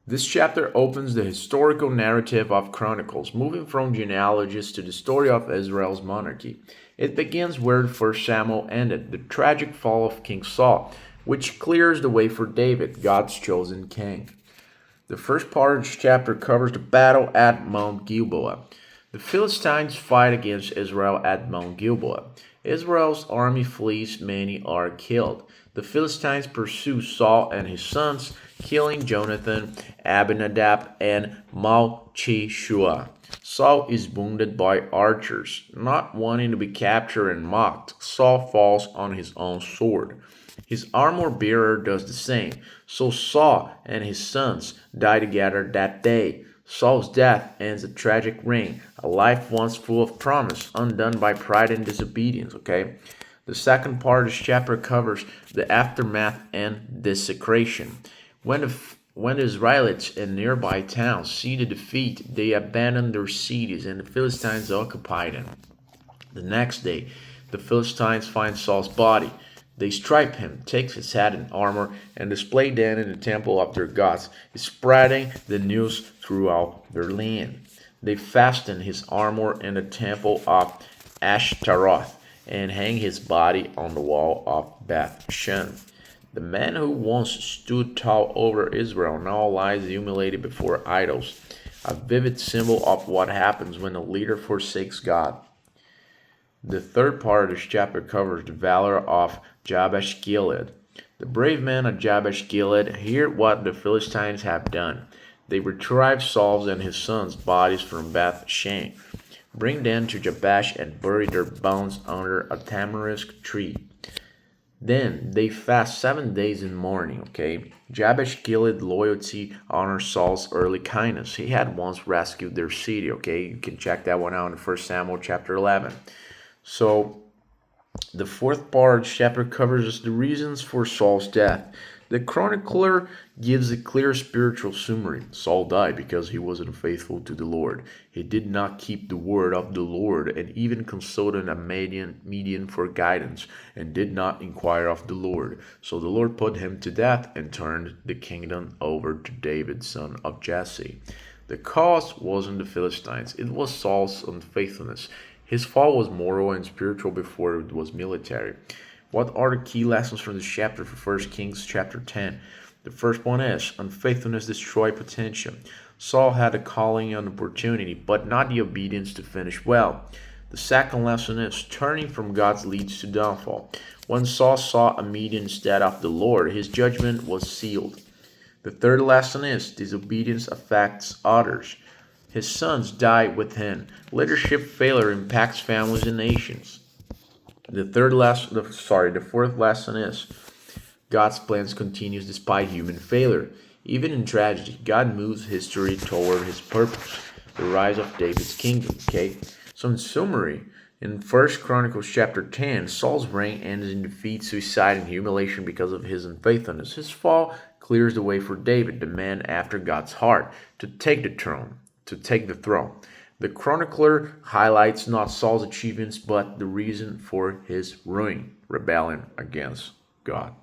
This chapter opens the historical narrative of Chronicles, moving from genealogies to the story of Israel's monarchy. It begins where 1 Samuel ended, the tragic fall of King Saul, which clears the way for David, God's chosen king. The first part of this chapter covers the battle at Mount Gilboa. The Philistines fight against Israel at Mount Gilboa. Israel's army flees, many are killed. The Philistines pursue Saul and his sons, killing Jonathan, Abinadab, and Malchishua. Saul is wounded by archers. Not wanting to be captured and mocked, Saul falls on his own sword. His armor bearer does the same. So Saul and his sons die together that day. Saul's death ends a tragic reign, a life once full of promise, undone by pride and disobedience, okay? The second part of this chapter covers the aftermath and desecration. When the Israelites in nearby towns see the defeat, they abandon their cities and the Philistines occupy them. The next day, the Philistines find Saul's body. They strip him, take his head and armor, and display them in the temple of their gods, spreading the news throughout their land. They fasten his armor in the temple of Ashtaroth and hang his body on the wall of Beth Shan. The man who once stood tall over Israel now lies humiliated before idols, a vivid symbol of what happens when a leader forsakes God. The third part of this chapter covers the valor of Jabesh Gilead. The brave men of Jabesh Gilead hear what the Philistines have done. They retrieve Saul's and his sons' bodies from Beth Shan, bring them to Jabesh, and bury their bones under a tamarisk tree. Then they fast 7 days in mourning, okay? Jabesh Gilead loyalty honors Saul's early kindness. He had once rescued their city, okay? You can check that one out in 1 Samuel chapter 11. So, the fourth part of the chapter covers the reasons for Saul's death. The chronicler gives a clear spiritual summary. Saul died because he wasn't faithful to the Lord. He did not keep the word of the Lord and even consulted a median for guidance and did not inquire of the Lord. So the Lord put him to death and turned the kingdom over to David, son of Jesse. The cause wasn't the Philistines, it was Saul's unfaithfulness. His fall was moral and spiritual before it was military. What are the key lessons from this chapter for 1 Kings chapter 10? The first one is unfaithfulness destroys potential. Saul had a calling and opportunity, but not the obedience to finish well. The second lesson is turning from God leads to downfall. When Saul saw a median instead of the Lord, his judgment was sealed. The third lesson is disobedience affects others. His sons die with him. Leadership failure impacts families and nations. The fourth lesson is God's plans continues despite human failure. Even in tragedy, God moves history toward his purpose, the rise of David's kingdom. Okay? So in summary, in 1 Chronicles chapter 10, Saul's reign ends in defeat, suicide, and humiliation because of his unfaithfulness. His fall clears the way for David, the man after God's heart, to take the throne. The chronicler highlights not Saul's achievements, but the reason for his ruin, rebellion against God.